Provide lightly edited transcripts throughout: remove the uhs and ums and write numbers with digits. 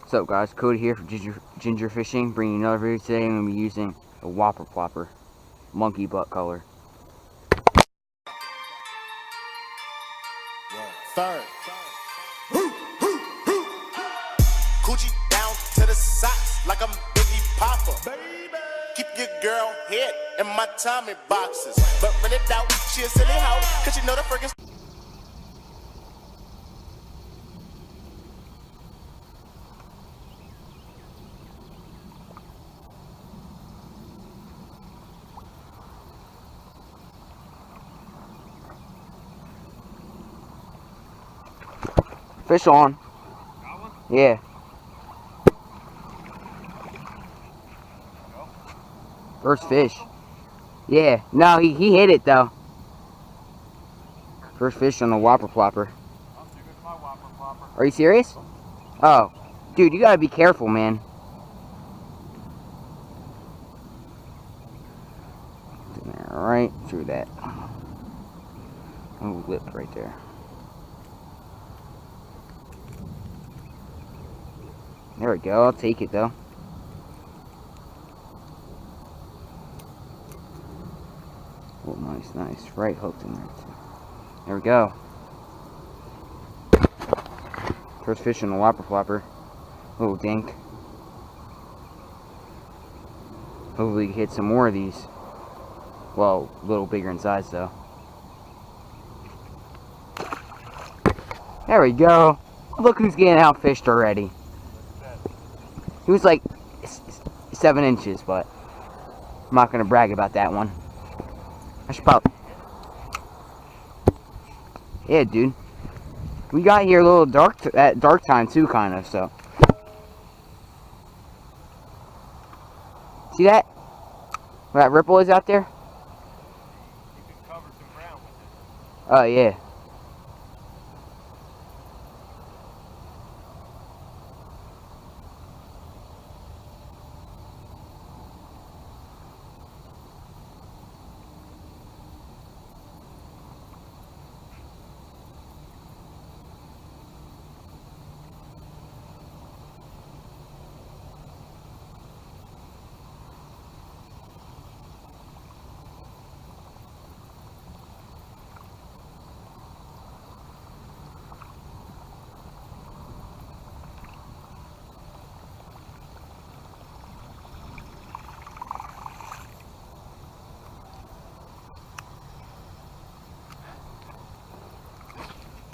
What's up guys, Kodi here for Ginger Fishing, bringing you another video today. I'm going to be using a Whopper plopper, monkey butt color. Third. Coochie down to the socks like I'm Biggie Popper. Baby. Keep your girl head in my Tommy boxes. But when it out, she a silly hoe, cause you know the friggin' Fish on. Got one? Yeah. Go. First fish. Yeah. No, he hit it though. First fish on the Whopper plopper. Oh, so you're my Whopper plopper. Are you serious? Oh. Dude, you gotta be careful, man. Right through that. Oh, lip right there. There we go, I'll take it though. Oh, nice. Right hooked in there too. There we go. First fish on the Whopper plopper. Oh, dink. Hopefully we can hit some more of these. Well, a little bigger in size though. There we go. Look who's getting outfished already. He was like 7 inches, but I'm not gonna brag about that one. I should probably. Yeah, dude. We got here a little dark at dark time too, kind of. So see that? Where that ripple is out there? You can cover some ground with it. Oh yeah.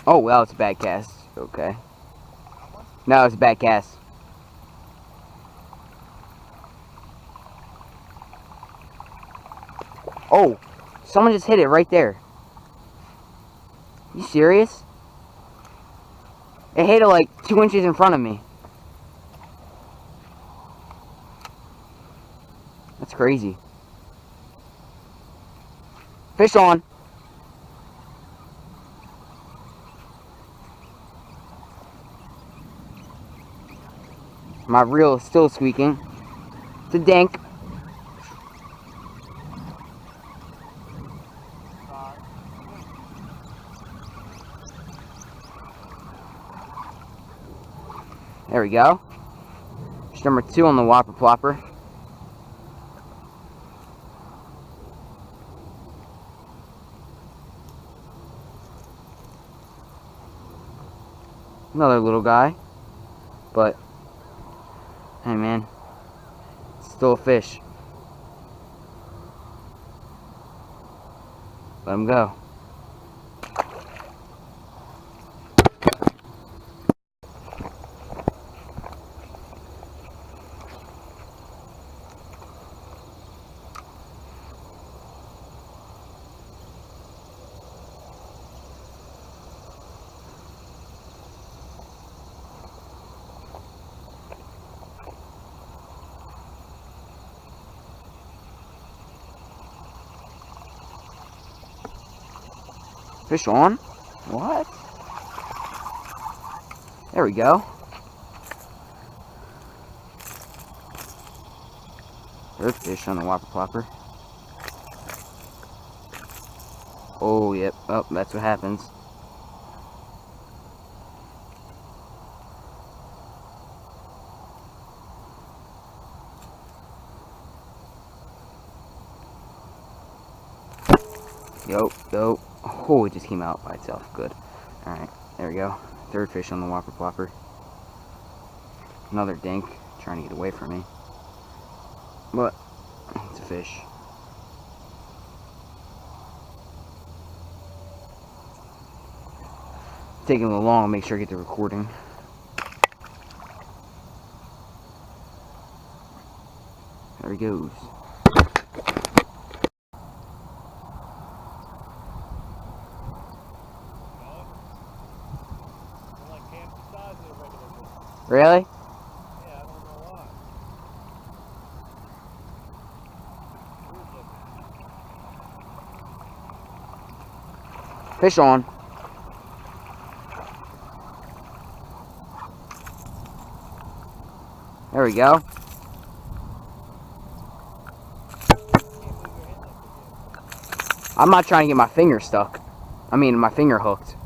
Oh well, it's a bad cast. Okay. No, it's a bad cast. Oh, someone just hit it right there. You serious? It hit it like 2 inches in front of me. That's crazy. Fish on. My reel is still squeaking. It's a dink. There we go. Fish number 2 on the Whopper plopper. Another little guy. But hey man, it's still a fish. Let him go. Fish on? What? There we go. Third fish on the Whopper plopper. Oh, yep. Oh, that's what happens. Yo. Oh, it just came out by itself. Good. Alright, there we go. Third fish on the Whopper plopper. Another dink trying to get away from me. But it's a fish. Taking a little long, make sure I get the recording. There he goes. Really? Yeah, I don't know why. Fish on. There we go. I'm not trying to get my finger stuck. I mean, my finger hooked.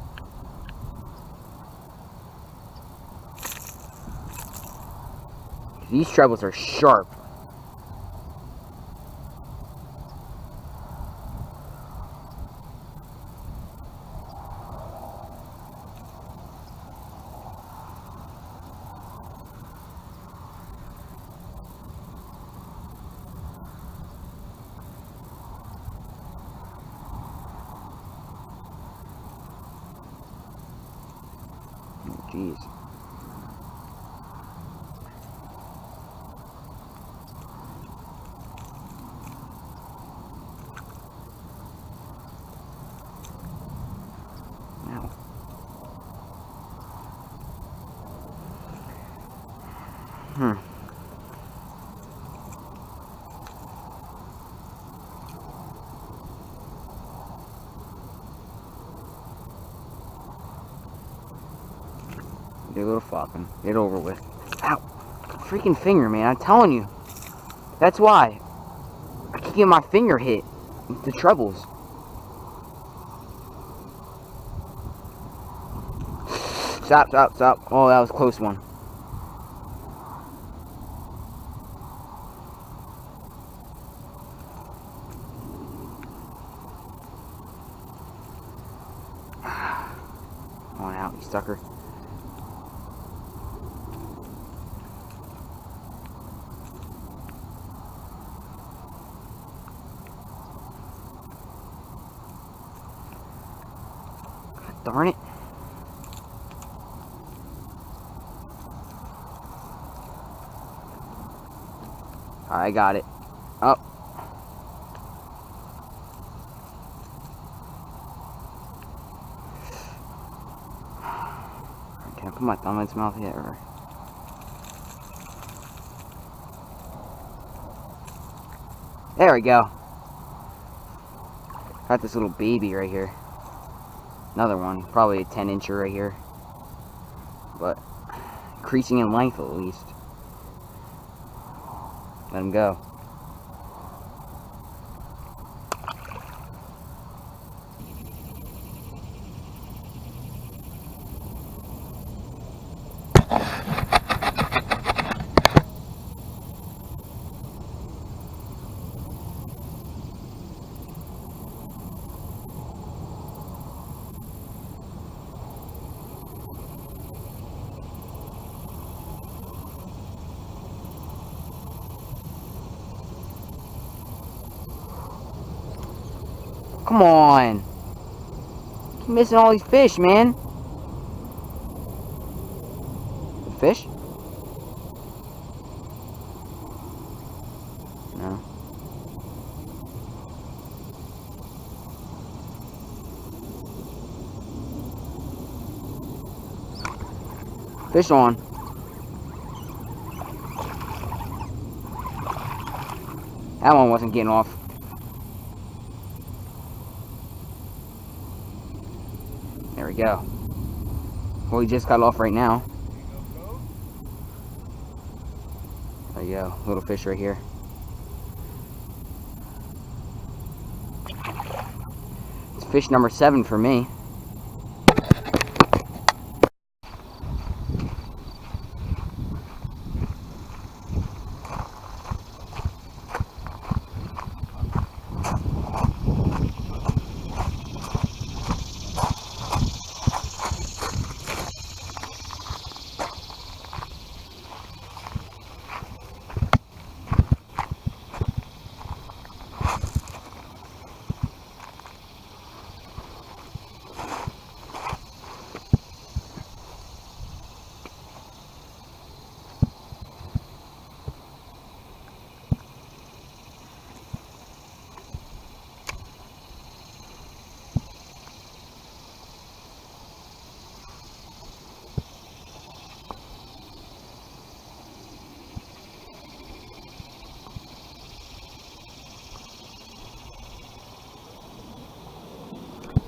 These trebles are sharp. Oh, jeez. Get a little flopping. Get over with. Ow! Freaking finger, man. I'm telling you. That's why. I keep getting my finger hit with the trebles. Stop. Oh, that was a close one. Come on out, you sucker. Darn it. I got it. Oh. Can I put my thumb in its mouth yet? Or... There we go. Got this little baby right here. Another one, probably a 10-incher right here, but increasing in length at least. Let him go. Come on. Keep missing all these fish, man. Fish? No. Fish on. That one wasn't getting off. There we go. Well, he just got off right now. There you go. Little fish right here. It's fish number 7 for me.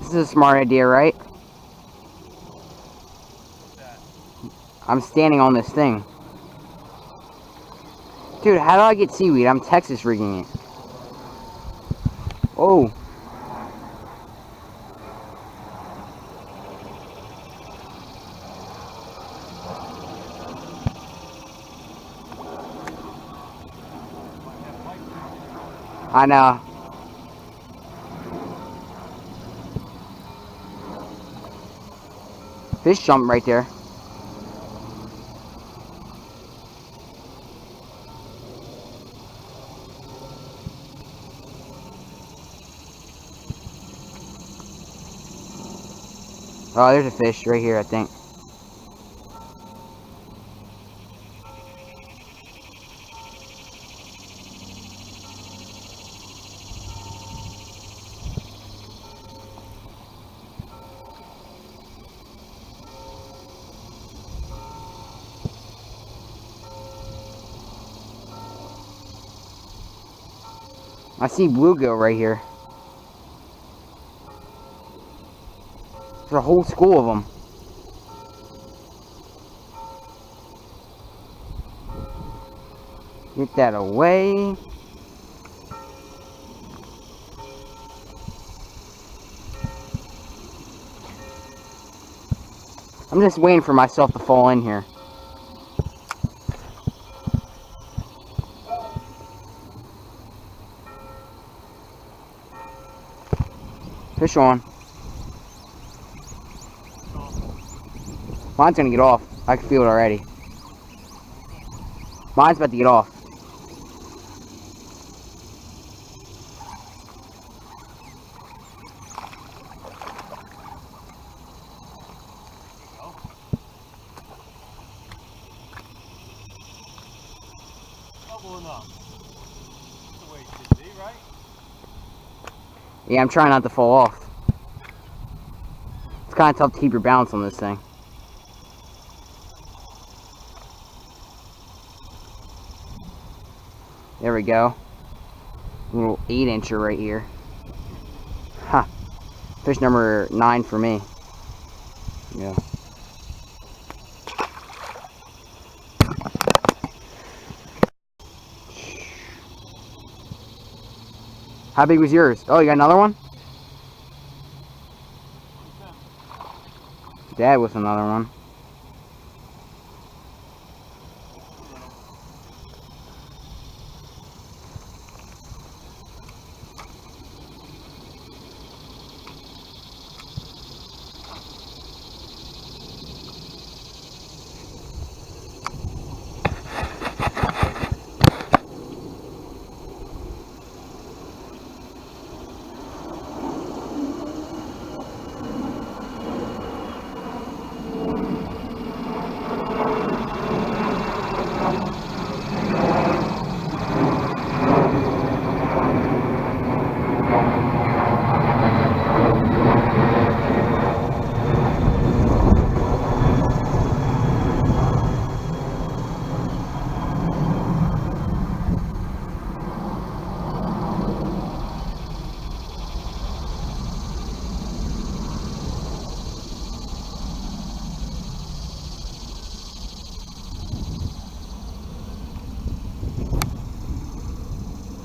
This is a smart idea, right? What's that? I'm standing on this thing. Dude, how do I get seaweed? I'm Texas rigging it. Oh. I know. Fish jump right there. Oh, there's a fish right here, I think. I see bluegill right here. There's a whole school of them. Get that away. I'm just waiting for myself to fall in here. Fish on. Mine's gonna get off. I can feel it already. Mine's about to get off. Bubbling up. That's the way it should be, right? Yeah, I'm trying not to fall off. It's kind of tough to keep your balance on this thing. There we go. Little 8-incher right here. Huh. Fish number 9 for me. Yeah. How big was yours? Oh, you got another one? Dad with another one.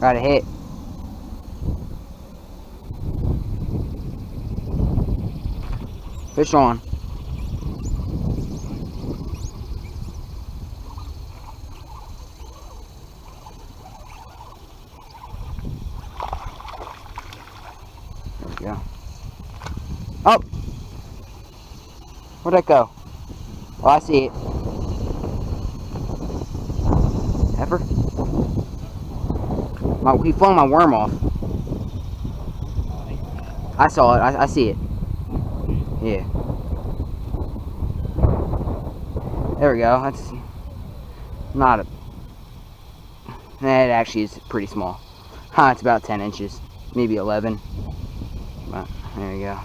Got a hit. Fish on. There we go. Oh! Where'd that go? Oh, I see it. Heifer? He flung my worm off. I saw it. I see it. Yeah. There we go. That's not a... It actually is pretty small. It's about 10 inches. Maybe 11. But there you go.